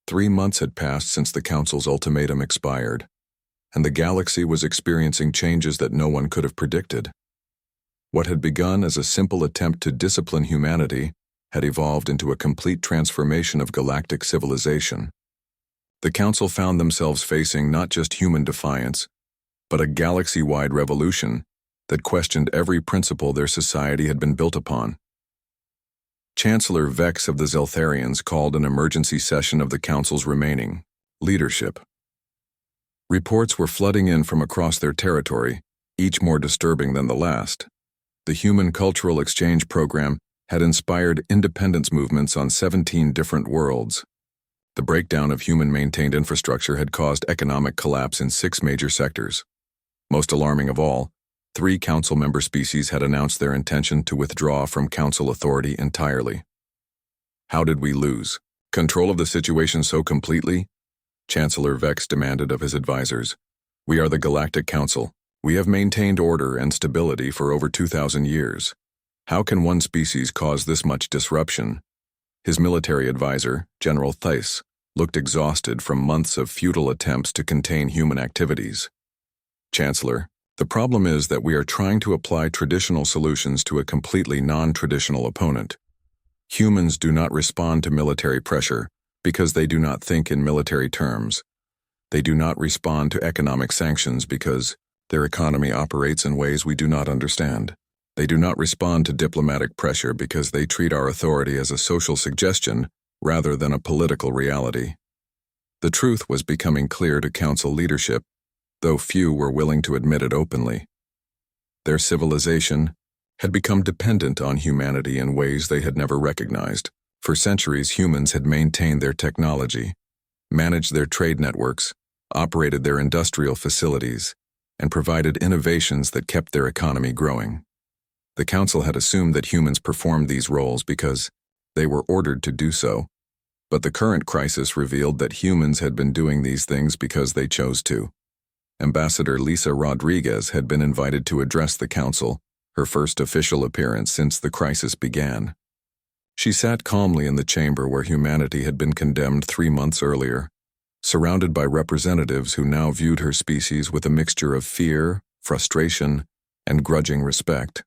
3 months had passed since the Council's ultimatum expired, and the galaxy was experiencing changes that no one could have predicted. What had begun as a simple attempt to discipline humanity had evolved into a complete transformation of galactic civilization. The Council found themselves facing not just human defiance, but a galaxy-wide revolution that questioned every principle their society had been built upon. Chancellor Vex of the Zeltharians called an emergency session of the Council's remaining leadership. Reports were flooding in from across their territory, each more disturbing than the last. The Human Cultural Exchange Program had inspired independence movements on 17 different worlds. The breakdown of human-maintained infrastructure had caused economic collapse in 6 major sectors. Most alarming of all, 3 Council member species had announced their intention to withdraw from Council authority entirely. How did we lose control of the situation so completely? Chancellor Vex demanded of his advisors. We are the Galactic Council. We have maintained order and stability for over 2,000 years. How can one species cause this much disruption? His military advisor, General Theiss, looked exhausted from months of futile attempts to contain human activities. Chancellor, the problem is that we are trying to apply traditional solutions to a completely non-traditional opponent. Humans do not respond to military pressure because they do not think in military terms. They do not respond to economic sanctions because their economy operates in ways we do not understand. They do not respond to diplomatic pressure because they treat our authority as a social suggestion rather than a political reality. The truth was becoming clear to Council leadership, though few were willing to admit it openly. Their civilization had become dependent on humanity in ways they had never recognized. For centuries, humans had maintained their technology, managed their trade networks, operated their industrial facilities, and provided innovations that kept their economy growing. The Council had assumed that humans performed these roles because they were ordered to do so, but the current crisis revealed that humans had been doing these things because they chose to. Ambassador Lisa Rodriguez had been invited to address the Council, her first official appearance since the crisis began. She sat calmly in the chamber where humanity had been condemned 3 months earlier, surrounded by representatives who now viewed her species with a mixture of fear, frustration, and grudging respect.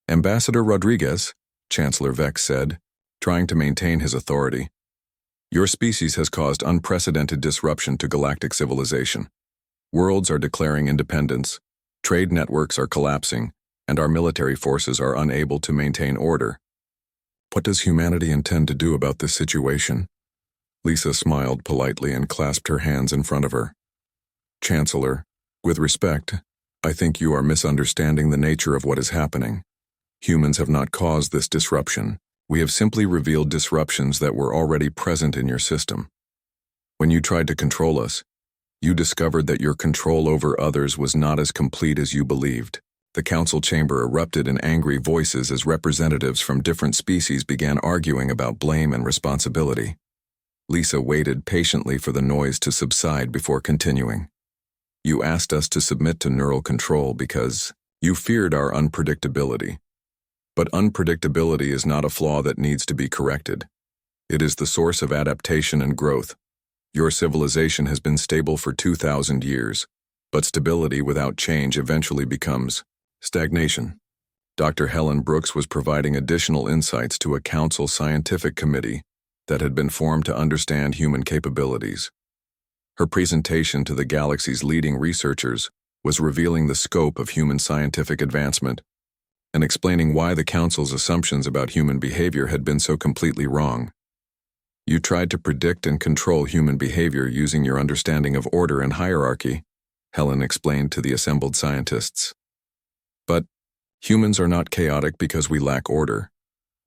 Ambassador Rodriguez, Chancellor Vex said, trying to maintain his authority, your species has caused unprecedented disruption to galactic civilization. Worlds are declaring independence, trade networks are collapsing, and our military forces are unable to maintain order. What does humanity intend to do about this situation? Lisa smiled politely and clasped her hands in front of her. Chancellor, with respect, I think you are misunderstanding the nature of what is happening. Humans have not caused this disruption. We have simply revealed disruptions that were already present in your system. When you tried to control us, you discovered that your control over others was not as complete as you believed. The Council chamber erupted in angry voices as representatives from different species began arguing about blame and responsibility. Lisa waited patiently for the noise to subside before continuing. You asked us to submit to neural control because you feared our unpredictability. But unpredictability is not a flaw that needs to be corrected. It is the source of adaptation and growth. Your civilization has been stable for 2,000 years, but stability without change eventually becomes stagnation. Dr. Helen Brooks was providing additional insights to a Council scientific committee that had been formed to understand human capabilities. Her presentation to the galaxy's leading researchers was revealing the scope of human scientific advancement and explaining why the Council's assumptions about human behavior had been so completely wrong. You tried to predict and control human behavior using your understanding of order and hierarchy, Helen explained to the assembled scientists. But humans are not chaotic because we lack order.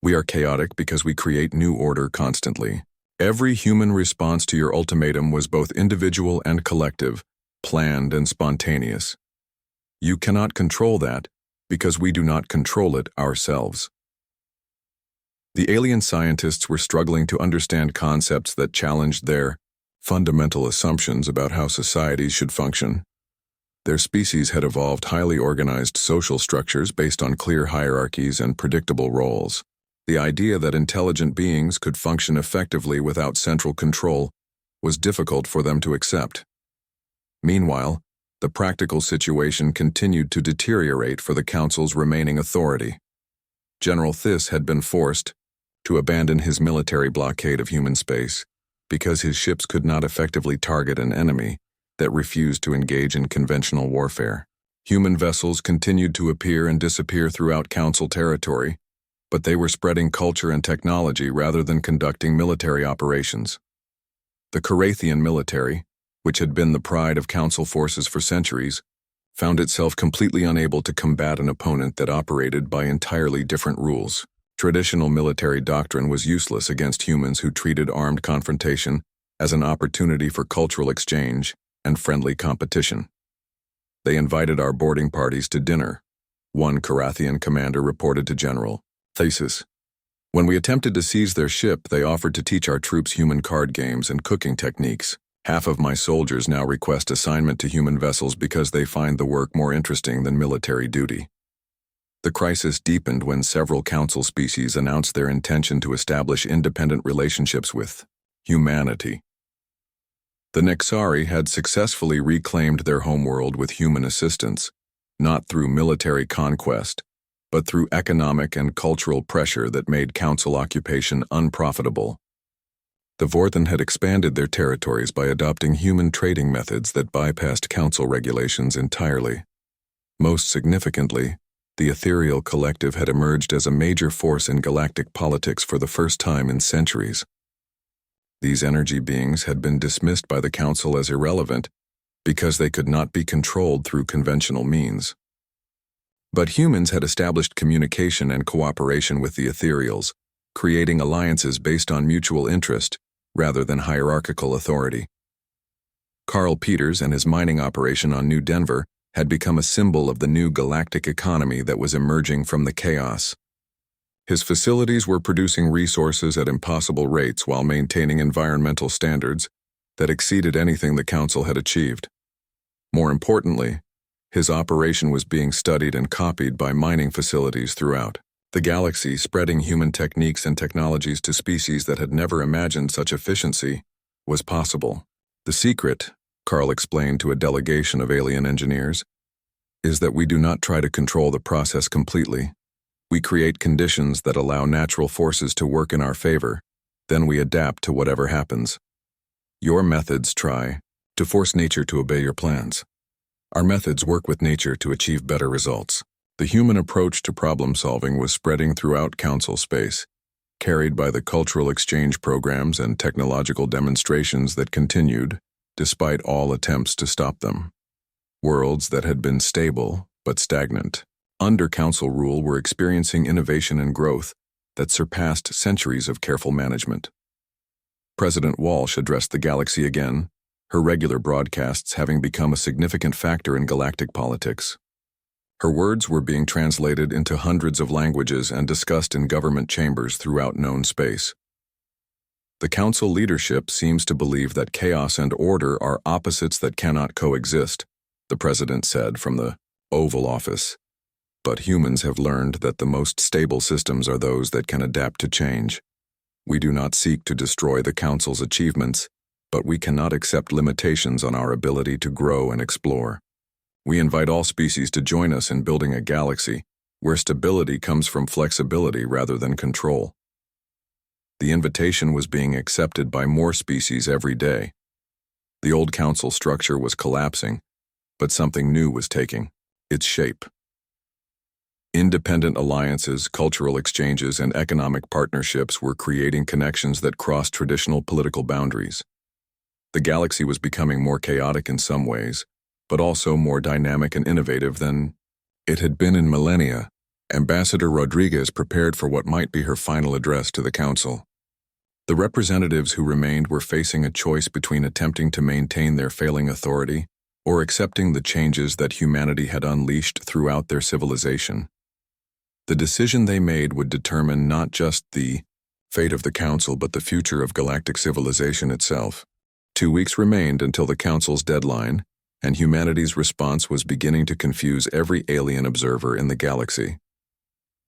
We are chaotic because we create new order constantly. Every human response to your ultimatum was both individual and collective, planned and spontaneous. You cannot control that because we do not control it ourselves. The alien scientists were struggling to understand concepts that challenged their fundamental assumptions about how societies should function. Their species had evolved highly organized social structures based on clear hierarchies and predictable roles. The idea that intelligent beings could function effectively without central control was difficult for them to accept. Meanwhile, the practical situation continued to deteriorate for the Council's remaining authority. General Thys had been forced to abandon his military blockade of human space because his ships could not effectively target an enemy that refused to engage in conventional warfare. Human vessels continued to appear and disappear throughout Council territory, but they were spreading culture and technology rather than conducting military operations. The Carathian military, which had been the pride of Council forces for centuries, found itself completely unable to combat an opponent that operated by entirely different rules. Traditional military doctrine was useless against humans who treated armed confrontation as an opportunity for cultural exchange and friendly competition. They invited our boarding parties to dinner, one Carathian commander reported to General Thys. When we attempted to seize their ship, they offered to teach our troops human card games and cooking techniques. Half of my soldiers now request assignment to human vessels because they find the work more interesting than military duty. The crisis deepened when several Council species announced their intention to establish independent relationships with humanity. The Nexari had successfully reclaimed their homeworld with human assistance, not through military conquest, but through economic and cultural pressure that made Council occupation unprofitable. The Vorthen had expanded their territories by adopting human trading methods that bypassed Council regulations entirely. Most significantly, the Ethereal Collective had emerged as a major force in galactic politics for the first time in centuries. These energy beings had been dismissed by the Council as irrelevant because they could not be controlled through conventional means. But humans had established communication and cooperation with the Ethereals, creating alliances based on mutual interest rather than hierarchical authority. Carl Peters and his mining operation on New Denver had become a symbol of the new galactic economy that was emerging from the chaos. His facilities were producing resources at impossible rates while maintaining environmental standards that exceeded anything the Council had achieved. More importantly, his operation was being studied and copied by mining facilities throughout the galaxy, spreading human techniques and technologies to species that had never imagined such efficiency was possible. The secret, Carl explained to a delegation of alien engineers, is that we do not try to control the process completely. We create conditions that allow natural forces to work in our favor, then we adapt to whatever happens. Your methods try to force nature to obey your plans. Our methods work with nature to achieve better results. The human approach to problem solving was spreading throughout Council space, carried by the cultural exchange programs and technological demonstrations that continued, despite all attempts to stop them. Worlds that had been stable but stagnant under Council rule were experiencing innovation and growth that surpassed centuries of careful management. President Walsh addressed the galaxy again, her regular broadcasts having become a significant factor in galactic politics. Her words were being translated into hundreds of languages and discussed in government chambers throughout known space. The Council leadership seems to believe that chaos and order are opposites that cannot coexist, the President said from the Oval Office. But humans have learned that the most stable systems are those that can adapt to change. We do not seek to destroy the Council's achievements, but we cannot accept limitations on our ability to grow and explore. We invite all species to join us in building a galaxy where stability comes from flexibility rather than control. The invitation was being accepted by more species every day. The old Council structure was collapsing, but something new was taking its shape. Independent alliances, cultural exchanges, and economic partnerships were creating connections that crossed traditional political boundaries. The galaxy was becoming more chaotic in some ways, but also more dynamic and innovative than it had been in millennia. Ambassador Rodriguez prepared for what might be her final address to the Council. The representatives who remained were facing a choice between attempting to maintain their failing authority or accepting the changes that humanity had unleashed throughout their civilization. The decision they made would determine not just the fate of the Council but the future of galactic civilization itself. 2 weeks remained until the Council's deadline, and humanity's response was beginning to confuse every alien observer in the galaxy.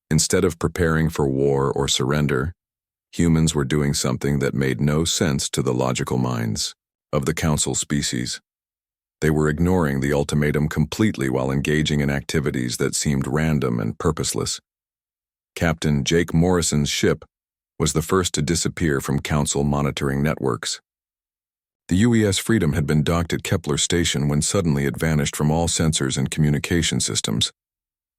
Instead of preparing for war or surrender, humans were doing something that made no sense to the logical minds of the Council species. They were ignoring the ultimatum completely while engaging in activities that seemed random and purposeless. Captain Jake Morrison's ship was the first to disappear from Council monitoring networks. The UES Freedom had been docked at Kepler Station when suddenly it vanished from all sensors and communication systems.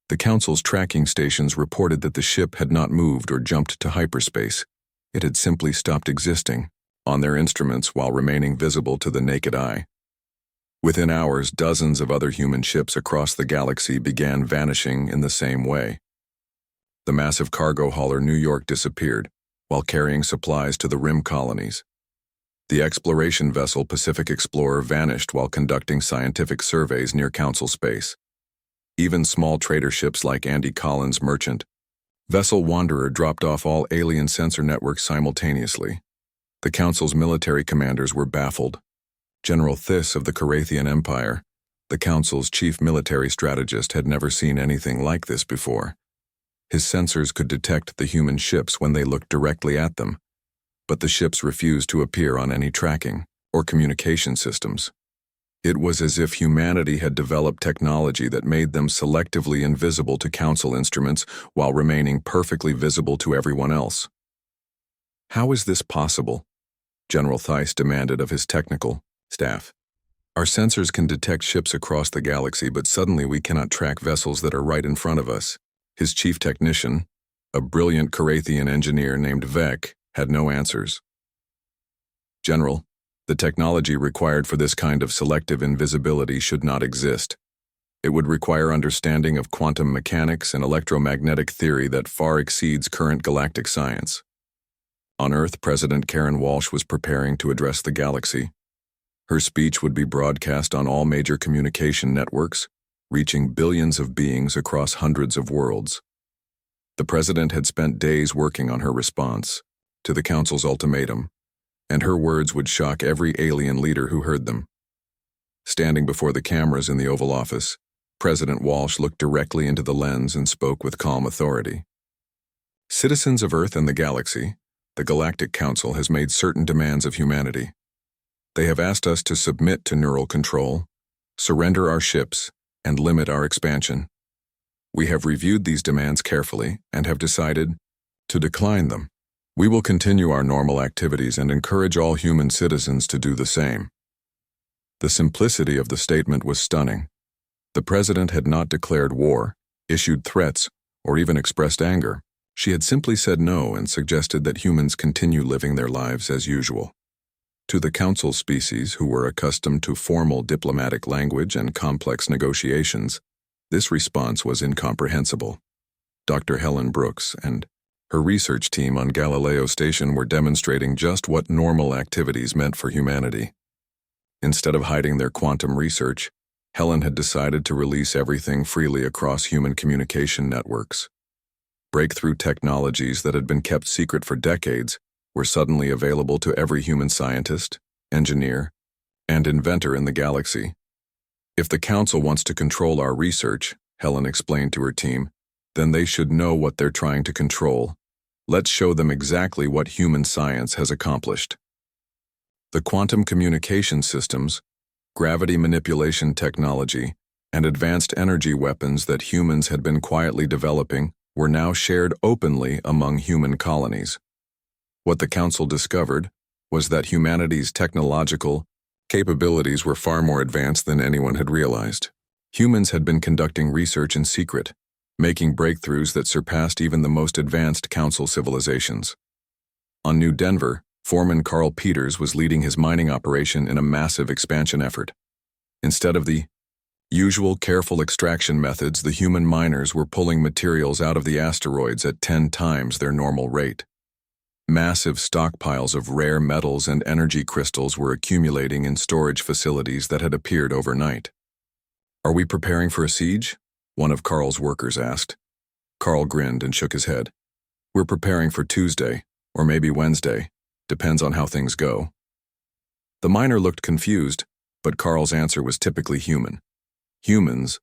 The Council's tracking stations reported that the ship had not moved or jumped to hyperspace. It had simply stopped existing on their instruments while remaining visible to the naked eye. Within hours, dozens of other human ships across the galaxy began vanishing in the same way. The massive cargo hauler New York disappeared while carrying supplies to the rim colonies. The exploration vessel Pacific Explorer vanished while conducting scientific surveys near Council space. Even small trader ships like Andy Collins' Merchant vessel Wanderer dropped off all alien sensor networks simultaneously. The Council's military commanders were baffled. General Thys of the Carathian Empire, the Council's chief military strategist, had never seen anything like this before. His sensors could detect the human ships when they looked directly at them, but the ships refused to appear on any tracking or communication systems. It was as if humanity had developed technology that made them selectively invisible to Council instruments while remaining perfectly visible to everyone else. How is this possible? General Thys demanded of his technical staff. Our sensors can detect ships across the galaxy, but suddenly we cannot track vessels that are right in front of us. His chief technician, a brilliant Carathian engineer named Vec, had no answers. General, the technology required for this kind of selective invisibility should not exist. It would require understanding of quantum mechanics and electromagnetic theory that far exceeds current galactic science. On Earth, President Karen Walsh was preparing to address the galaxy. Her speech would be broadcast on all major communication networks, reaching billions of beings across hundreds of worlds. The president had spent days working on her response to the Council's ultimatum, and her words would shock every alien leader who heard them. Standing before the cameras in the Oval Office, President Walsh looked directly into the lens and spoke with calm authority. Citizens of Earth and the galaxy, the Galactic Council has made certain demands of humanity. They have asked us to submit to neural control, surrender our ships, and limit our expansion. We have reviewed these demands carefully and have decided to decline them. We will continue our normal activities and encourage all human citizens to do the same. The simplicity of the statement was stunning. The president had not declared war, issued threats, or even expressed anger. She had simply said no and suggested that humans continue living their lives as usual. To the Council species, who were accustomed to formal diplomatic language and complex negotiations, this response was incomprehensible. Dr. Helen Brooks and her research team on Galileo Station were demonstrating just what normal activities meant for humanity. Instead of hiding their quantum research, Helen had decided to release everything freely across human communication networks. Breakthrough technologies that had been kept secret for decades were suddenly available to every human scientist, engineer, and inventor in the galaxy. If the Council wants to control our research, Helen explained to her team, then they should know what they're trying to control. Let's show them exactly what human science has accomplished. The quantum communication systems, gravity manipulation technology, and advanced energy weapons that humans had been quietly developing were now shared openly among human colonies. What the Council discovered was that humanity's technological capabilities were far more advanced than anyone had realized. Humans had been conducting research in secret, making breakthroughs that surpassed even the most advanced Council civilizations. On New Denver, Foreman Carl Peters was leading his mining operation in a massive expansion effort. Instead of the usual careful extraction methods, the human miners were pulling materials out of the asteroids at 10 times their normal rate. Massive stockpiles of rare metals and energy crystals were accumulating in storage facilities that had appeared overnight. "Are we preparing for a siege?" one of Carl's workers asked. Carl grinned and shook his head. "We're preparing for Tuesday, or maybe Wednesday. Depends on how things go." The miner looked confused, but Carl's answer was typically human. Humans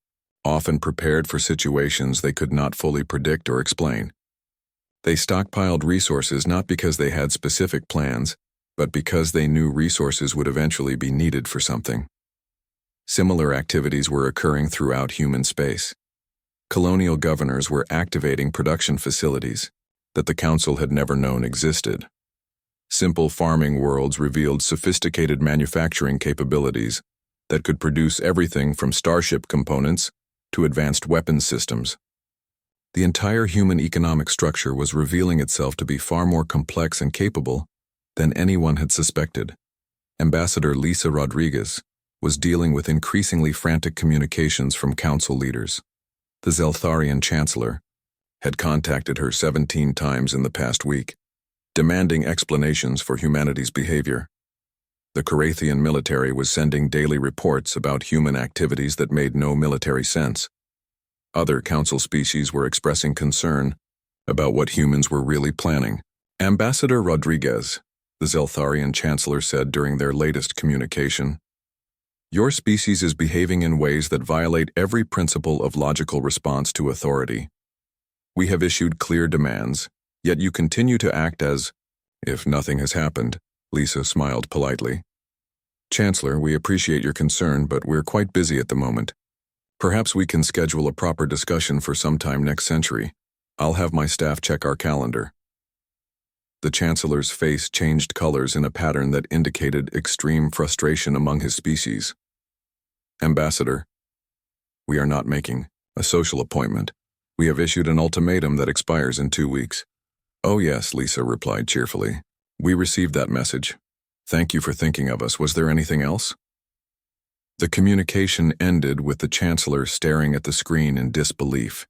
often prepared for situations they could not fully predict or explain. They stockpiled resources not because they had specific plans, but because they knew resources would eventually be needed for something. Similar activities were occurring throughout human space. Colonial governors were activating production facilities that the Council had never known existed. Simple farming worlds revealed sophisticated manufacturing capabilities that could produce everything from starship components to advanced weapons systems. The entire human economic structure was revealing itself to be far more complex and capable than anyone had suspected. Ambassador Lisa Rodriguez was dealing with increasingly frantic communications from Council leaders. The Zeltharian Chancellor had contacted her 17 times in the past week, demanding explanations for humanity's behavior. The Carathian military was sending daily reports about human activities that made no military sense. Other Council species were expressing concern about what humans were really planning. Ambassador Rodriguez, the Zeltharian Chancellor said during their latest communication, "Your species is behaving in ways that violate every principle of logical response to authority. We have issued clear demands, yet you continue to act as if nothing has happened." Lisa smiled politely. "Chancellor, we appreciate your concern, but we're quite busy at the moment. Perhaps we can schedule a proper discussion for sometime next century. I'll have my staff check our calendar." The Chancellor's face changed colors in a pattern that indicated extreme frustration among his species. "Ambassador, we are not making a social appointment. We have issued an ultimatum that expires in 2 weeks." "Oh yes," Lisa replied cheerfully. "We received that message. Thank you for thinking of us. Was there anything else?" The communication ended with the Chancellor staring at the screen in disbelief.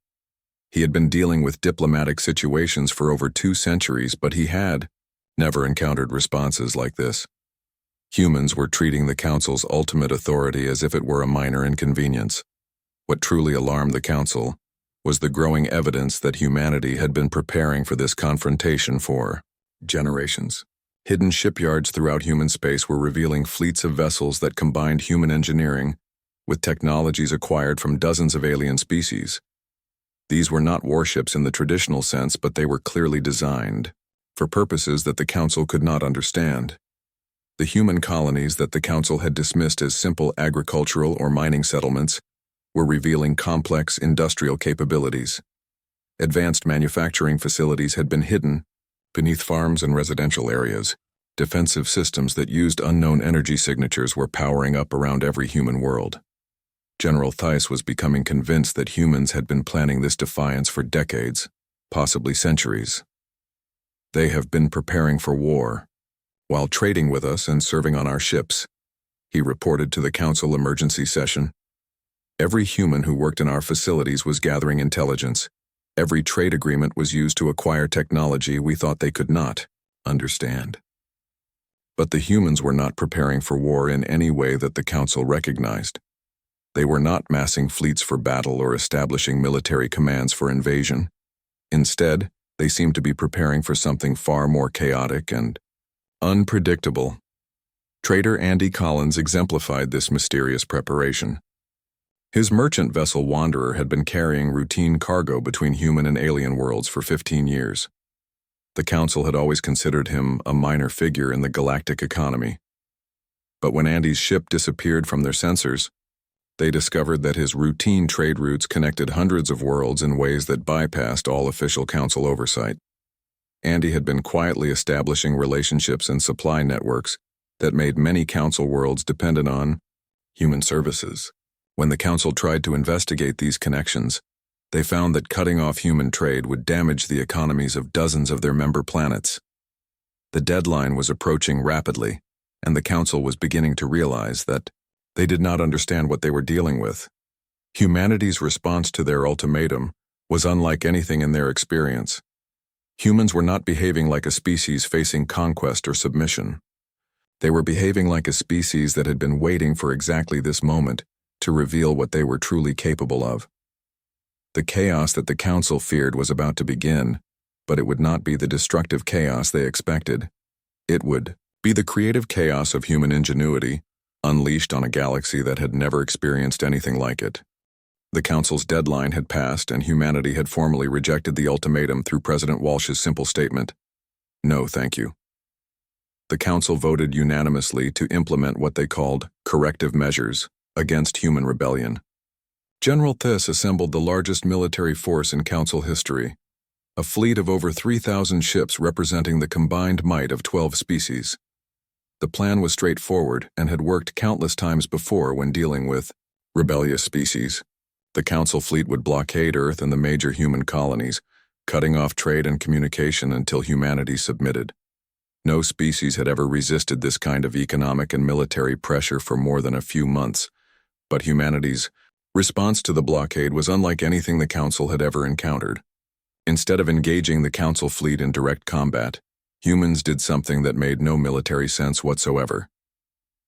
He had been dealing with diplomatic situations for over 2 centuries, but he had never encountered responses like this. Humans were treating the Council's ultimate authority as if it were a minor inconvenience. What truly alarmed the Council was the growing evidence that humanity had been preparing for this confrontation for generations. Hidden shipyards throughout human space were revealing fleets of vessels that combined human engineering with technologies acquired from dozens of alien species. These were not warships in the traditional sense, but they were clearly designed for purposes that the Council could not understand. The human colonies that the Council had dismissed as simple agricultural or mining settlements were revealing complex industrial capabilities. Advanced manufacturing facilities had been hidden beneath farms and residential areas. Defensive systems that used unknown energy signatures were powering up around every human world. General Theiss was becoming convinced that humans had been planning this defiance for decades, possibly centuries. "They have been preparing for war, while trading with us and serving on our ships," he reported to the Council emergency session. "Every human who worked in our facilities was gathering intelligence. Every trade agreement was used to acquire technology we thought they could not understand." But the humans were not preparing for war in any way that the Council recognized. They were not massing fleets for battle or establishing military commands for invasion. Instead, they seemed to be preparing for something far more chaotic and unpredictable. Trader Andy Collins exemplified this mysterious preparation. His merchant vessel Wanderer had been carrying routine cargo between human and alien worlds for 15 years. The Council had always considered him a minor figure in the galactic economy. But when Andy's ship disappeared from their sensors, they discovered that his routine trade routes connected hundreds of worlds in ways that bypassed all official Council oversight. Andy had been quietly establishing relationships and supply networks that made many Council worlds dependent on human services. When the Council tried to investigate these connections, they found that cutting off human trade would damage the economies of dozens of their member planets. The deadline was approaching rapidly, and the Council was beginning to realize that they did not understand what they were dealing with. Humanity's response to their ultimatum was unlike anything in their experience. Humans were not behaving like a species facing conquest or submission. They were behaving like a species that had been waiting for exactly this moment to reveal what they were truly capable of. The chaos that the Council feared was about to begin, but it would not be the destructive chaos they expected. It would be the creative chaos of human ingenuity, unleashed on a galaxy that had never experienced anything like it. The Council's deadline had passed, and humanity had formally rejected the ultimatum through President Walsh's simple statement, "No, thank you." The Council voted unanimously to implement what they called corrective measures against human rebellion. General Thiss assembled the largest military force in Council history, a fleet of over 3,000 ships representing the combined might of 12 species. The plan was straightforward and had worked countless times before when dealing with rebellious species. The Council fleet would blockade Earth and the major human colonies, cutting off trade and communication until humanity submitted. No species had ever resisted this kind of economic and military pressure for more than a few months, but humanity's response to the blockade was unlike anything the Council had ever encountered. Instead of engaging the Council fleet in direct combat, humans did something that made no military sense whatsoever.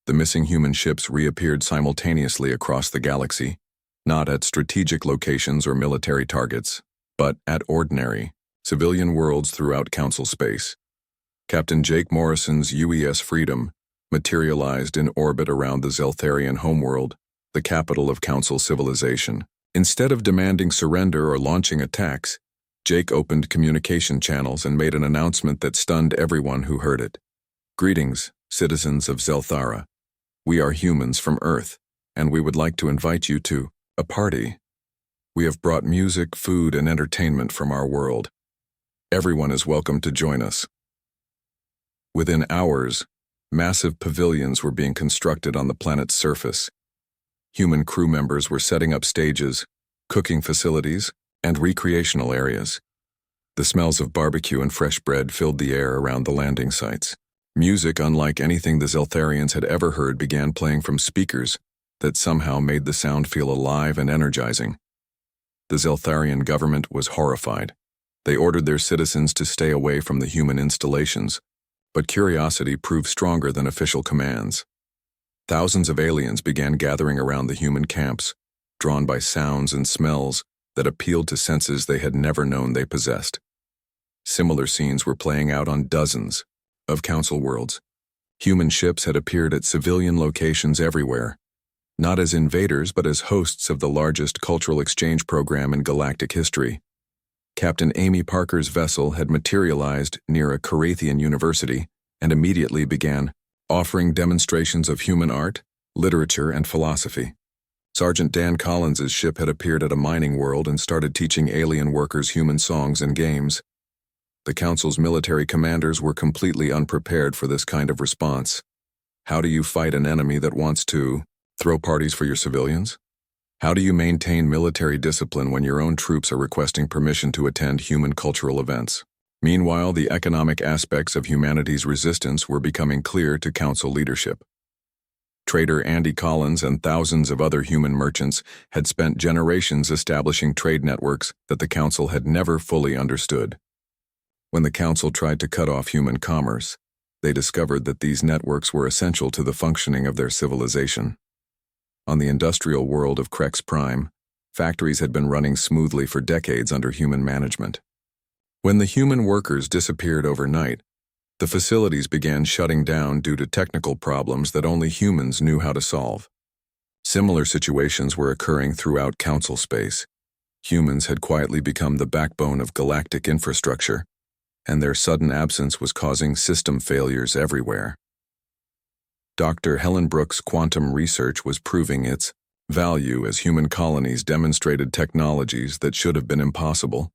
The missing human ships reappeared simultaneously across the galaxy, not at strategic locations or military targets, but at ordinary, civilian worlds throughout Council space. Captain Jake Morrison's UES Freedom materialized in orbit around the Zeltharian homeworld, the capital of Council civilization. Instead of demanding surrender or launching attacks, Jake opened communication channels and made an announcement that stunned everyone who heard it. "Greetings, citizens of Zelthara. We are humans from Earth, and we would like to invite you to a party. We have brought music, food, and entertainment from our world. Everyone is welcome to join us." Within hours, massive pavilions were being constructed on the planet's surface. Human crew members were setting up stages, cooking facilities, and recreational areas. The smells of barbecue and fresh bread filled the air around the landing sites. Music unlike anything the Zeltharians had ever heard began playing from speakers that somehow made the sound feel alive and energizing. The Zeltharian government was horrified. They ordered their citizens to stay away from the human installations, but curiosity proved stronger than official commands. Thousands of aliens began gathering around the human camps, drawn by sounds and smells that appealed to senses they had never known they possessed. Similar scenes were playing out on dozens of Council worlds. Human ships had appeared at civilian locations everywhere, not as invaders but as hosts of the largest cultural exchange program in galactic history. Captain Amy Parker's vessel had materialized near a Carathian university and immediately began offering demonstrations of human art, literature, and philosophy. Sergeant Dan Collins's ship had appeared at a mining world and started teaching alien workers human songs and games. The Council's military commanders were completely unprepared for this kind of response. How do you fight an enemy that wants to throw parties for your civilians? How do you maintain military discipline when your own troops are requesting permission to attend human cultural events? Meanwhile, the economic aspects of humanity's resistance were becoming clear to Council leadership. Trader Andy Collins and thousands of other human merchants had spent generations establishing trade networks that the Council had never fully understood. When the Council tried to cut off human commerce, they discovered that these networks were essential to the functioning of their civilization. On the industrial world of Krex Prime, factories had been running smoothly for decades under human management. When the human workers disappeared overnight, the facilities began shutting down due to technical problems that only humans knew how to solve. Similar situations were occurring throughout Council space. Humans had quietly become the backbone of galactic infrastructure, and their sudden absence was causing system failures everywhere. Dr. Helen Brooks' quantum research was proving its value as human colonies demonstrated technologies that should have been impossible.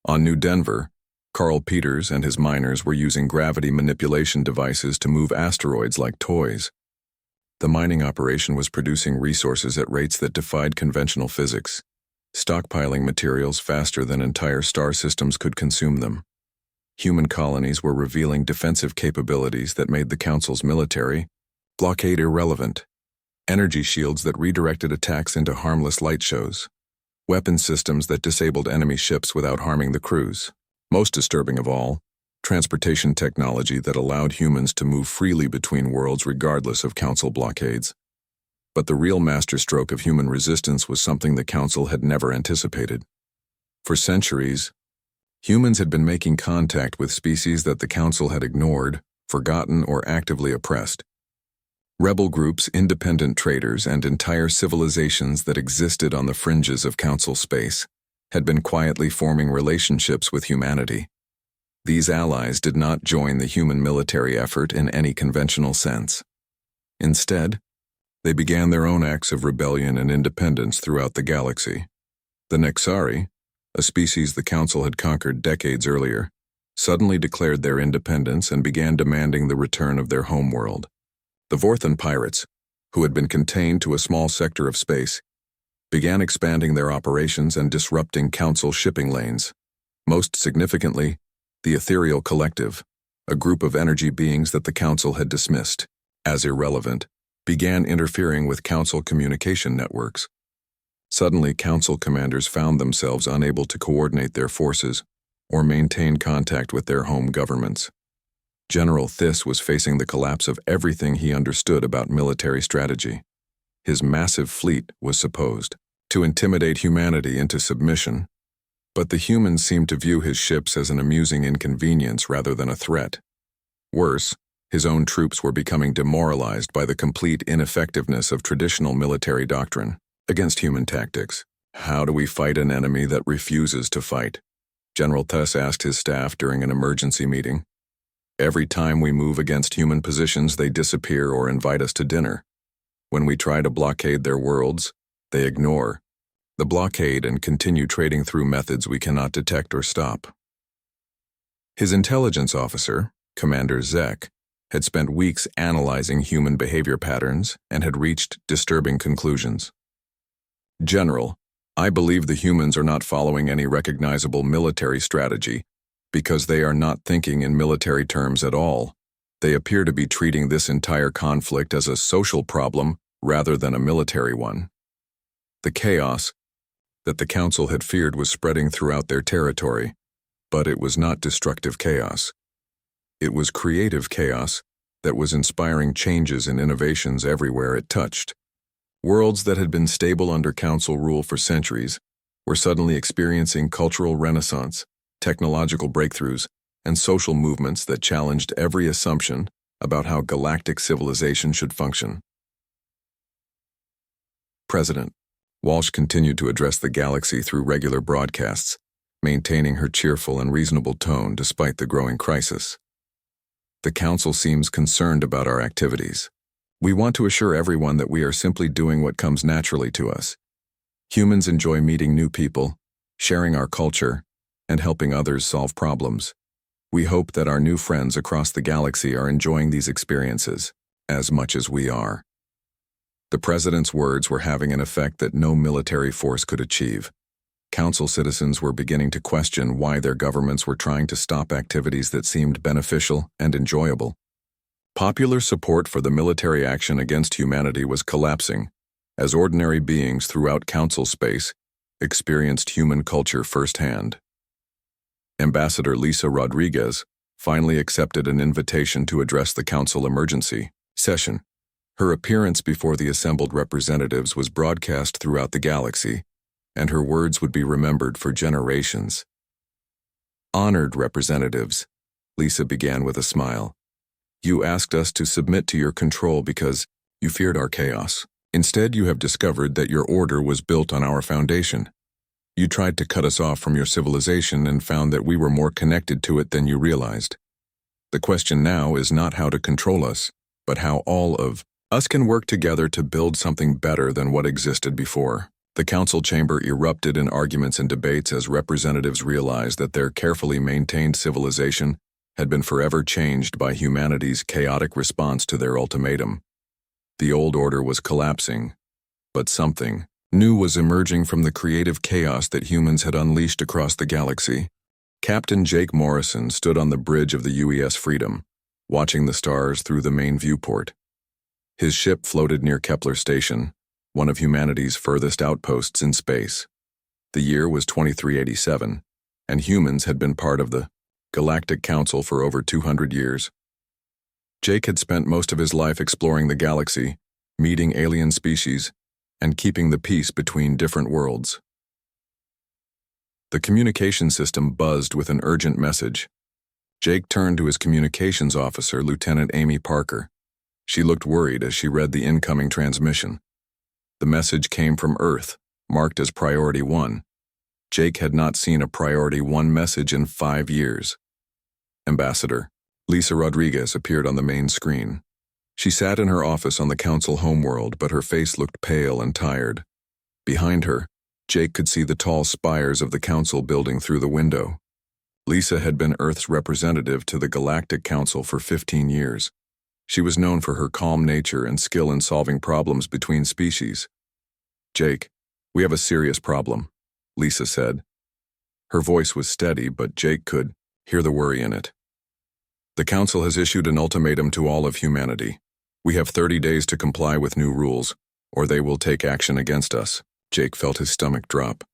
On New Denver, Carl Peters and his miners were using gravity manipulation devices to move asteroids like toys. The mining operation was producing resources at rates that defied conventional physics, stockpiling materials faster than entire star systems could consume them. Human colonies were revealing defensive capabilities that made the Council's military blockade irrelevant, energy shields that redirected attacks into harmless light shows, weapon systems that disabled enemy ships without harming the crews. Most disturbing of all, transportation technology that allowed humans to move freely between worlds regardless of Council blockades. But the real masterstroke of human resistance was something the Council had never anticipated. For centuries, humans had been making contact with species that the Council had ignored, forgotten, or actively oppressed. Rebel groups, independent traders, and entire civilizations that existed on the fringes of Council space had been quietly forming relationships with humanity. These allies did not join the human military effort in any conventional sense. Instead, they began their own acts of rebellion and independence throughout the galaxy. The Nexari, a species the Council had conquered decades earlier, suddenly declared their independence and began demanding the return of their homeworld. The Vorthan pirates, who had been contained to a small sector of space, began expanding their operations and disrupting Council shipping lanes. Most significantly, the Ethereal Collective, a group of energy beings that the Council had dismissed as irrelevant, began interfering with Council communication networks. Suddenly, Council commanders found themselves unable to coordinate their forces or maintain contact with their home governments. General Thys was facing the collapse of everything he understood about military strategy. His massive fleet was supposed to intimidate humanity into submission, but the humans seemed to view his ships as an amusing inconvenience rather than a threat. Worse, his own troops were becoming demoralized by the complete ineffectiveness of traditional military doctrine against human tactics. How do we fight an enemy that refuses to fight? General Thys asked his staff during an emergency meeting. Every time we move against human positions, they disappear or invite us to dinner. When we try to blockade their worlds, they ignore the blockade and continue trading through methods we cannot detect or stop. His intelligence officer, Commander Zek, had spent weeks analyzing human behavior patterns and had reached disturbing conclusions. General, I believe the humans are not following any recognizable military strategy because they are not thinking in military terms at all. They appear to be treating this entire conflict as a social problem rather than a military one. The chaos that the Council had feared was spreading throughout their territory, but it was not destructive chaos. It was creative chaos that was inspiring changes and innovations everywhere it touched. Worlds that had been stable under Council rule for centuries were suddenly experiencing cultural renaissance, technological breakthroughs, and social movements that challenged every assumption about how galactic civilization should function. President Walsh continued to address the galaxy through regular broadcasts, maintaining her cheerful and reasonable tone despite the growing crisis. The Council seems concerned about our activities. We want to assure everyone that we are simply doing what comes naturally to us. Humans enjoy meeting new people, sharing our culture, and helping others solve problems. We hope that our new friends across the galaxy are enjoying these experiences as much as we are. The President's words were having an effect that no military force could achieve. Council citizens were beginning to question why their governments were trying to stop activities that seemed beneficial and enjoyable. Popular support for the military action against humanity was collapsing, as ordinary beings throughout Council space experienced human culture firsthand. Ambassador Lisa Rodriguez finally accepted an invitation to address the Council emergency session. Her appearance before the assembled representatives was broadcast throughout the galaxy, and her words would be remembered for generations. Honored representatives, Lisa began with a smile. You asked us to submit to your control because you feared our chaos. Instead, you have discovered that your order was built on our foundation. You tried to cut us off from your civilization and found that we were more connected to it than you realized. The question now is not how to control us, but how all of us can work together to build something better than what existed before. The Council chamber erupted in arguments and debates as representatives realized that their carefully maintained civilization had been forever changed by humanity's chaotic response to their ultimatum. The old order was collapsing, but something new was emerging from the creative chaos that humans had unleashed across the galaxy. Captain Jake Morrison stood on the bridge of the UES Freedom, watching the stars through the main viewport. His ship floated near Kepler Station, one of humanity's furthest outposts in space. The year was 2387, and humans had been part of the Galactic Council for over 200 years. Jake had spent most of his life exploring the galaxy, meeting alien species, and keeping the peace between different worlds. The communication system buzzed with an urgent message. Jake turned to his communications officer, Lieutenant Amy Parker. She looked worried as she read the incoming transmission. The message came from Earth, marked as Priority 1. Jake had not seen a Priority 1 message in 5 years. Ambassador Lisa Rodriguez appeared on the main screen. She sat in her office on the council homeworld, but her face looked pale and tired. Behind her, Jake could see the tall spires of the council building through the window. Lisa had been Earth's representative to the Galactic Council for 15 years. She was known for her calm nature and skill in solving problems between species. "Jake, we have a serious problem," Lisa said. Her voice was steady, but Jake could hear the worry in it. "The Council has issued an ultimatum to all of humanity. We have 30 days to comply with new rules, or they will take action against us." Jake felt his stomach drop.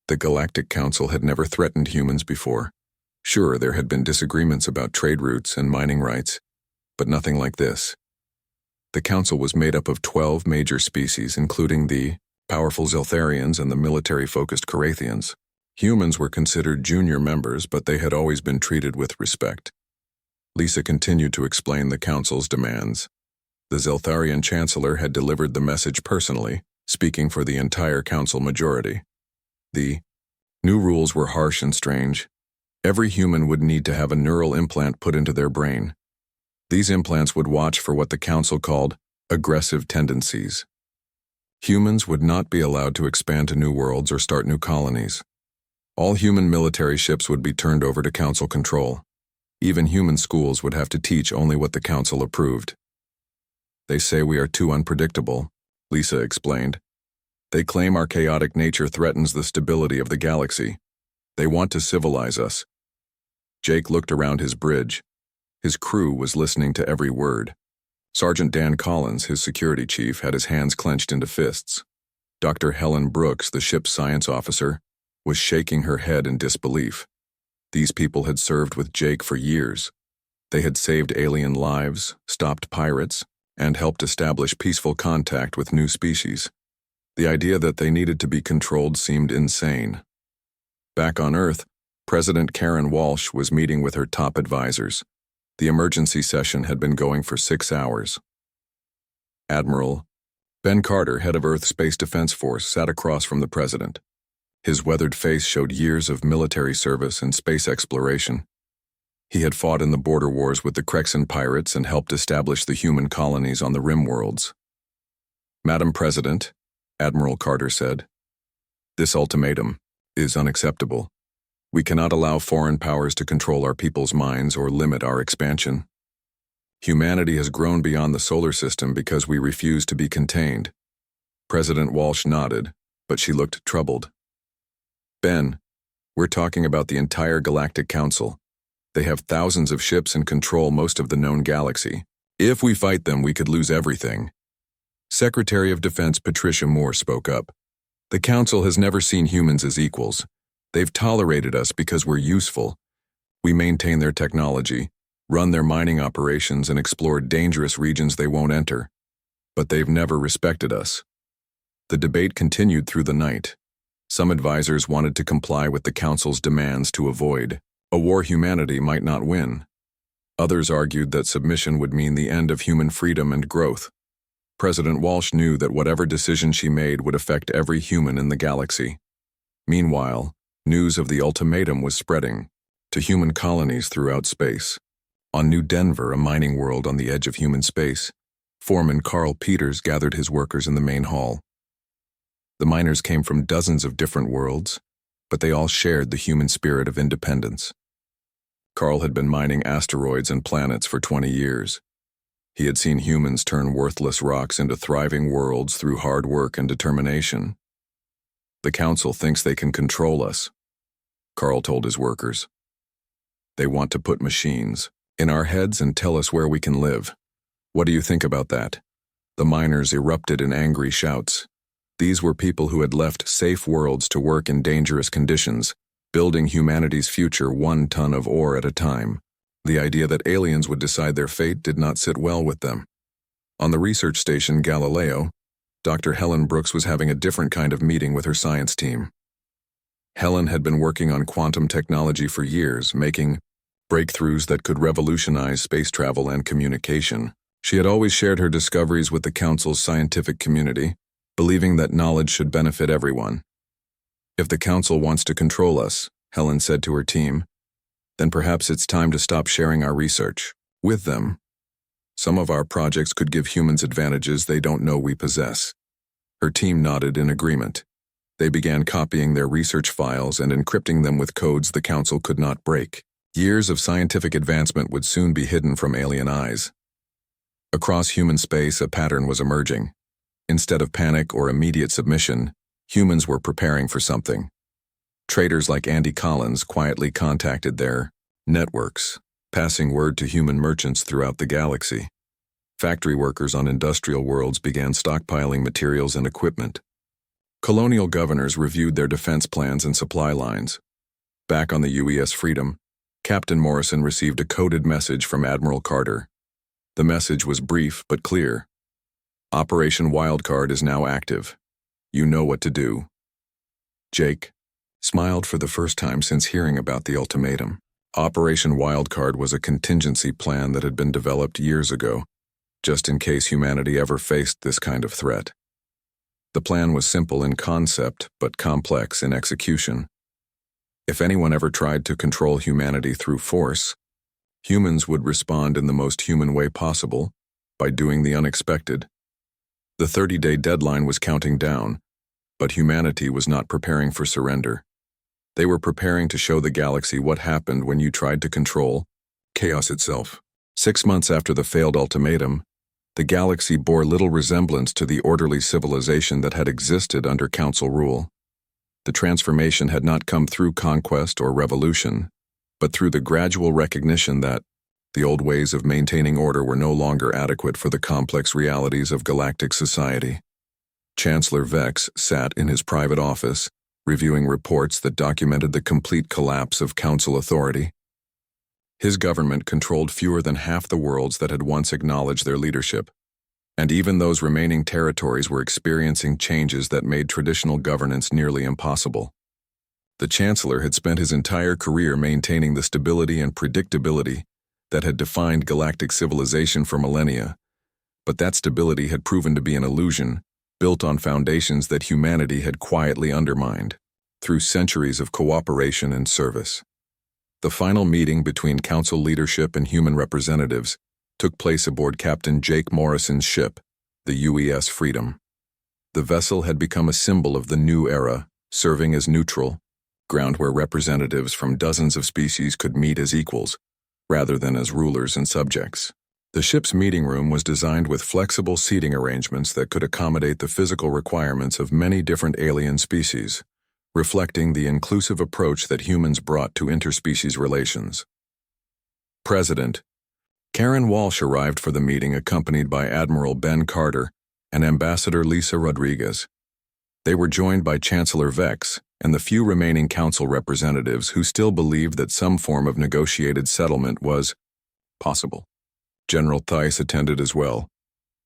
The Galactic Council had never threatened humans before. Sure, there had been disagreements about trade routes and mining rights, but nothing like this. The Council was made up of 12 major species, including the powerful Zeltharians and the military-focused Carathians. Humans were considered junior members, but they had always been treated with respect. Lisa continued to explain the Council's demands. The Zeltharian Chancellor had delivered the message personally, speaking for the entire Council majority. The new rules were harsh and strange. Every human would need to have a neural implant put into their brain. These implants would watch for what the Council called aggressive tendencies. Humans would not be allowed to expand to new worlds or start new colonies. All human military ships would be turned over to Council control. Even human schools would have to teach only what the Council approved. "They say we are too unpredictable," Lisa explained. "They claim our chaotic nature threatens the stability of the galaxy. They want to civilize us." Jake looked around his bridge. His crew was listening to every word. Sergeant Dan Collins, his security chief, had his hands clenched into fists. Dr. Helen Brooks, the ship's science officer, was shaking her head in disbelief. These people had served with Jake for years. They had saved alien lives, stopped pirates, and helped establish peaceful contact with new species. The idea that they needed to be controlled seemed insane. Back on Earth, President Karen Walsh was meeting with her top advisors. The emergency session had been going for 6 hours. Admiral Ben Carter, head of Earth Space Defense Force, sat across from the president. His weathered face showed years of military service and space exploration. He had fought in the border wars with the Krexan pirates and helped establish the human colonies on the rim worlds. "Madam President," Admiral Carter said, "this ultimatum is unacceptable. We cannot allow foreign powers to control our people's minds or limit our expansion. Humanity has grown beyond the solar system because we refuse to be contained." President Walsh nodded, but she looked troubled. "Ben, we're talking about the entire Galactic Council. They have thousands of ships and control most of the known galaxy. If we fight them, we could lose everything." Secretary of Defense Patricia Moore spoke up. "The Council has never seen humans as equals. They've tolerated us because we're useful. We maintain their technology, run their mining operations, and explore dangerous regions they won't enter. But they've never respected us." The debate continued through the night. Some advisors wanted to comply with the Council's demands to avoid a war humanity might not win. Others argued that submission would mean the end of human freedom and growth. President Walsh knew that whatever decision she made would affect every human in the galaxy. Meanwhile, news of the ultimatum was spreading to human colonies throughout space. On New Denver, a mining world on the edge of human space, Foreman Carl Peters gathered his workers in the main hall. The miners came from dozens of different worlds, but they all shared the human spirit of independence. Carl had been mining asteroids and planets for 20 years. He had seen humans turn worthless rocks into thriving worlds through hard work and determination. "The Council thinks they can control us," Carl told his workers. "They want to put machines in our heads and tell us where we can live. What do you think about that?" The miners erupted in angry shouts. These were people who had left safe worlds to work in dangerous conditions, building humanity's future 1 ton of ore at a time. The idea that aliens would decide their fate did not sit well with them. On the research station Galileo, Dr. Helen Brooks was having a different kind of meeting with her science team. Helen had been working on quantum technology for years, making breakthroughs that could revolutionize space travel and communication. She had always shared her discoveries with the Council's scientific community, believing that knowledge should benefit everyone. "If the Council wants to control us," Helen said to her team, "then perhaps it's time to stop sharing our research with them. Some of our projects could give humans advantages they don't know we possess." Her team nodded in agreement. They began copying their research files and encrypting them with codes the Council could not break. Years of scientific advancement would soon be hidden from alien eyes. Across human space, a pattern was emerging. Instead of panic or immediate submission, humans were preparing for something. Traders like Andy Collins quietly contacted their networks, passing word to human merchants throughout the galaxy. Factory workers on industrial worlds began stockpiling materials and equipment. Colonial governors reviewed their defense plans and supply lines. Back on the UES Freedom, Captain Morrison received a coded message from Admiral Carter. The message was brief but clear. "Operation Wildcard is now active. You know what to do." Jake smiled for the first time since hearing about the ultimatum. Operation Wildcard was a contingency plan that had been developed years ago, just in case humanity ever faced this kind of threat. The plan was simple in concept, but complex in execution. If anyone ever tried to control humanity through force, humans would respond in the most human way possible, by doing the unexpected. The 30-day deadline was counting down, but humanity was not preparing for surrender. They were preparing to show the galaxy what happened when you tried to control chaos itself. 6 months after the failed ultimatum, the galaxy bore little resemblance to the orderly civilization that had existed under Council rule. The transformation had not come through conquest or revolution, but through the gradual recognition that the old ways of maintaining order were no longer adequate for the complex realities of galactic society. Chancellor Vex sat in his private office, reviewing reports that documented the complete collapse of Council authority. His government controlled fewer than half the worlds that had once acknowledged their leadership, and even those remaining territories were experiencing changes that made traditional governance nearly impossible. The Chancellor had spent his entire career maintaining the stability and predictability that had defined galactic civilization for millennia, but that stability had proven to be an illusion, built on foundations that humanity had quietly undermined, through centuries of cooperation and service. The final meeting between Council leadership and human representatives took place aboard Captain Jake Morrison's ship, the UES Freedom. The vessel had become a symbol of the new era, serving as neutral ground where representatives from dozens of species could meet as equals, rather than as rulers and subjects. The ship's meeting room was designed with flexible seating arrangements that could accommodate the physical requirements of many different alien species, reflecting the inclusive approach that humans brought to interspecies relations. President Karen Walsh arrived for the meeting accompanied by Admiral Ben Carter and Ambassador Lisa Rodriguez. They were joined by Chancellor Vex and the few remaining Council representatives who still believed that some form of negotiated settlement was possible. General Theiss attended as well,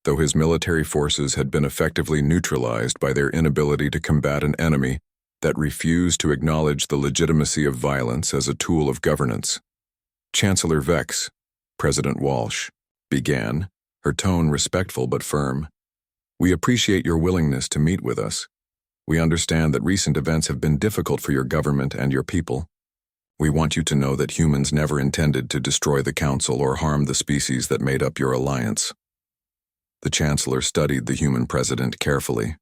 though his military forces had been effectively neutralized by their inability to combat an enemy that refused to acknowledge the legitimacy of violence as a tool of governance. Chancellor Vex, President Walsh, began, her tone respectful but firm. "We appreciate your willingness to meet with us. We understand that recent events have been difficult for your government and your people. We want you to know that humans never intended to destroy the Council or harm the species that made up your alliance." The Chancellor studied the human president carefully.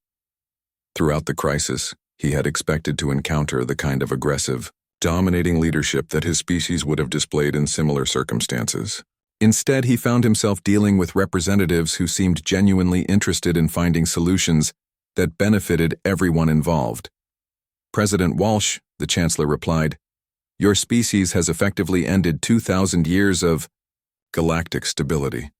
Throughout the crisis, he had expected to encounter the kind of aggressive, dominating leadership that his species would have displayed in similar circumstances. Instead, he found himself dealing with representatives who seemed genuinely interested in finding solutions that benefited everyone involved. "President Walsh," the Chancellor replied, "your species has effectively ended 2,000 years of galactic stability.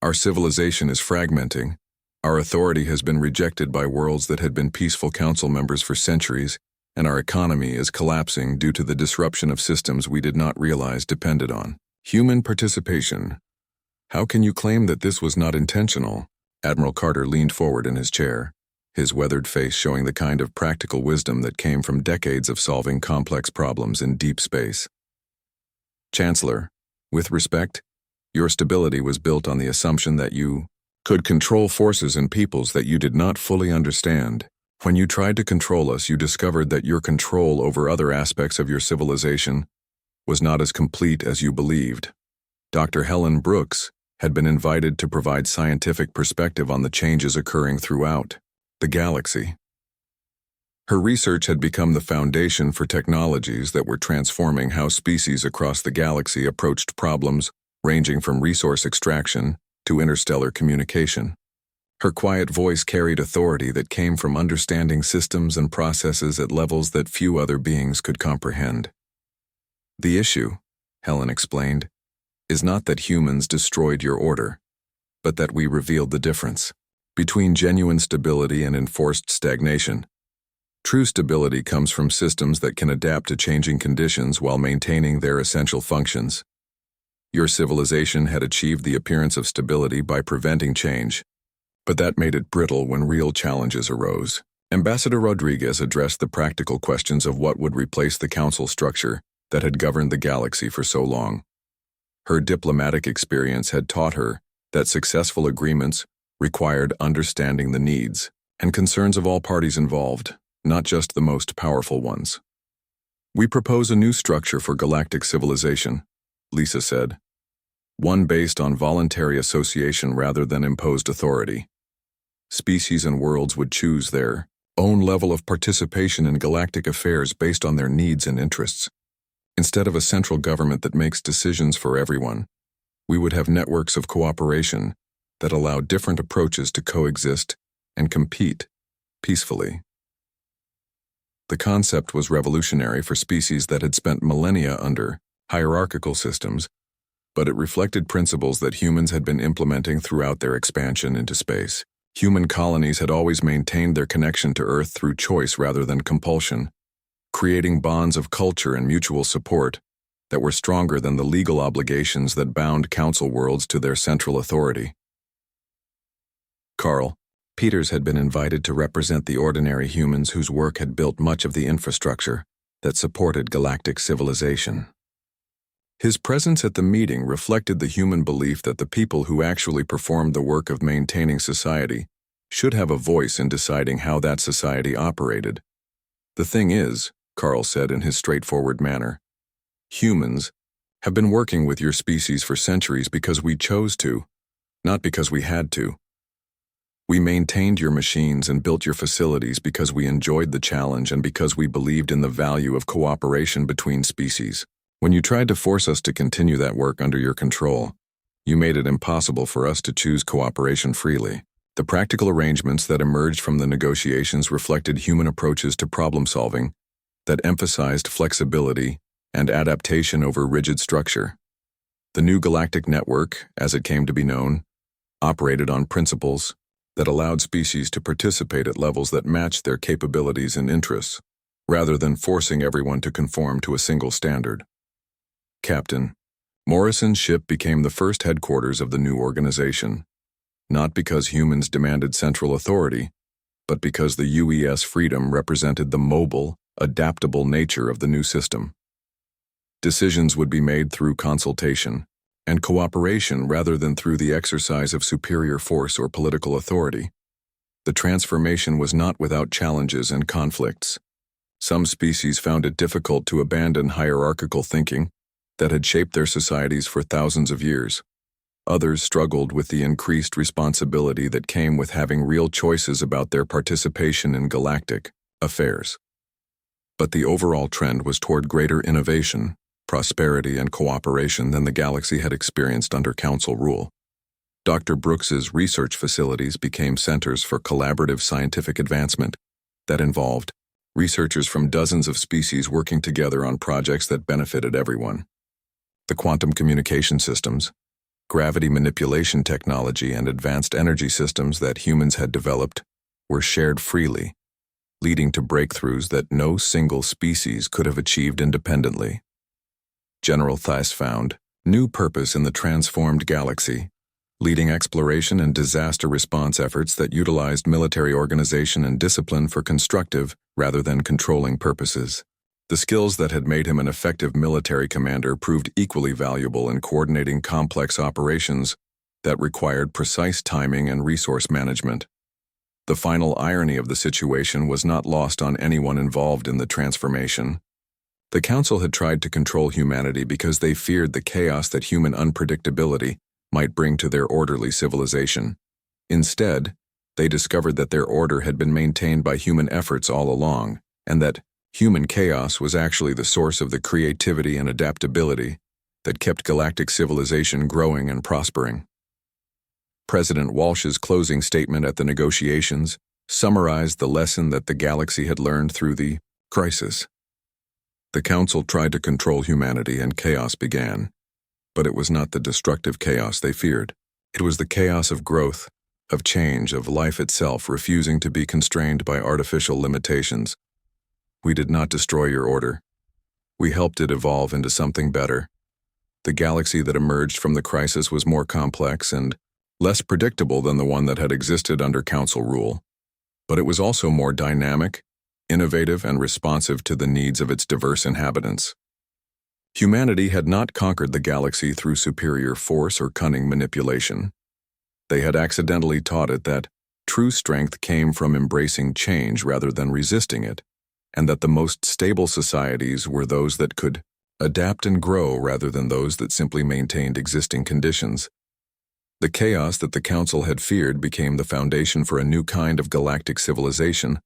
Our civilization is fragmenting. Our authority has been rejected by worlds that had been peaceful Council members for centuries, and our economy is collapsing due to the disruption of systems we did not realize depended on human participation. How can you claim that this was not intentional?" Admiral Carter leaned forward in his chair, his weathered face showing the kind of practical wisdom that came from decades of solving complex problems in deep space. "Chancellor, with respect, Your stability was built on the assumption that you could control forces and peoples that you did not fully understand. When you tried to control us, you discovered that your control over other aspects of your civilization was not as complete as you believed. Dr. Helen Brooks had been invited to provide scientific perspective on the changes occurring throughout the galaxy. Her research had become the foundation for technologies that were transforming how species across the galaxy approached problems ranging from resource extraction to interstellar communication. Her quiet voice carried authority that came from understanding systems and processes at levels that few other beings could comprehend. The issue, Helen explained, is not that humans destroyed your order, but that we revealed the difference between genuine stability and enforced stagnation. True stability comes from systems that can adapt to changing conditions while maintaining their essential functions. Your civilization had achieved the appearance of stability by preventing change, but that made it brittle when real challenges arose. Ambassador Rodriguez addressed the practical questions of what would replace the council structure that had governed the galaxy for so long. Her diplomatic experience had taught her that successful agreements required understanding the needs and concerns of all parties involved, not just the most powerful ones. "We propose a new structure for galactic civilization," Lisa said. "One based on voluntary association rather than imposed authority. Species and worlds would choose their own level of participation in galactic affairs based on their needs and interests. Instead of a central government that makes decisions for everyone, we would have networks of cooperation that allow different approaches to coexist and compete peacefully." The concept was revolutionary for species that had spent millennia under hierarchical systems, but it reflected principles that humans had been implementing throughout their expansion into space. Human colonies had always maintained their connection to Earth through choice rather than compulsion, creating bonds of culture and mutual support that were stronger than the legal obligations that bound council worlds to their central authority. Carl Peters had been invited to represent the ordinary humans whose work had built much of the infrastructure that supported galactic civilization. His presence at the meeting reflected the human belief that the people who actually performed the work of maintaining society should have a voice in deciding how that society operated. "The thing is," Carl said in his straightforward manner, "humans have been working with your species for centuries because we chose to, not because we had to. We maintained your machines and built your facilities because we enjoyed the challenge and because we believed in the value of cooperation between species. When you tried to force us to continue that work under your control, you made it impossible for us to choose cooperation freely." The practical arrangements that emerged from the negotiations reflected human approaches to problem solving that emphasized flexibility and adaptation over rigid structure. The new galactic network, as it came to be known, operated on principles that allowed species to participate at levels that matched their capabilities and interests, rather than forcing everyone to conform to a single standard. Captain Morrison's ship became the first headquarters of the new organization, not because humans demanded central authority, but because the UES freedom represented the mobile, adaptable nature of the new system. Decisions would be made through consultation and cooperation rather than through the exercise of superior force or political authority. The transformation was not without challenges and conflicts. Some species found it difficult to abandon hierarchical thinking that had shaped their societies for thousands of years. Others struggled with the increased responsibility that came with having real choices about their participation in galactic affairs. But the overall trend was toward greater innovation, prosperity, and cooperation than the galaxy had experienced under council rule. Dr. Brooks's research facilities became centers for collaborative scientific advancement that involved researchers from dozens of species working together on projects that benefited everyone. The quantum communication systems, gravity manipulation technology, and advanced energy systems that humans had developed were shared freely, leading to breakthroughs that no single species could have achieved independently. General Theis found new purpose in the transformed galaxy, leading exploration and disaster response efforts that utilized military organization and discipline for constructive rather than controlling purposes. The skills that had made him an effective military commander proved equally valuable in coordinating complex operations that required precise timing and resource management. The final irony of the situation was not lost on anyone involved in the transformation. The Council had tried to control humanity because they feared the chaos that human unpredictability might bring to their orderly civilization. Instead, they discovered that their order had been maintained by human efforts all along, and that human chaos was actually the source of the creativity and adaptability that kept galactic civilization growing and prospering. President Walsh's closing statement at the negotiations summarized the lesson that the galaxy had learned through the crisis. The Council tried to control humanity and chaos began, but it was not the destructive chaos they feared. It was the chaos of growth, of change, of life itself refusing to be constrained by artificial limitations. We did not destroy your order. We helped it evolve into something better. The galaxy that emerged from the crisis was more complex and less predictable than the one that had existed under Council rule. But it was also more dynamic, innovative, and responsive to the needs of its diverse inhabitants. Humanity had not conquered the galaxy through superior force or cunning manipulation. They had accidentally taught it that true strength came from embracing change rather than resisting it, and that the most stable societies were those that could adapt and grow rather than those that simply maintained existing conditions. The chaos that the Council had feared became the foundation for a new kind of galactic civilization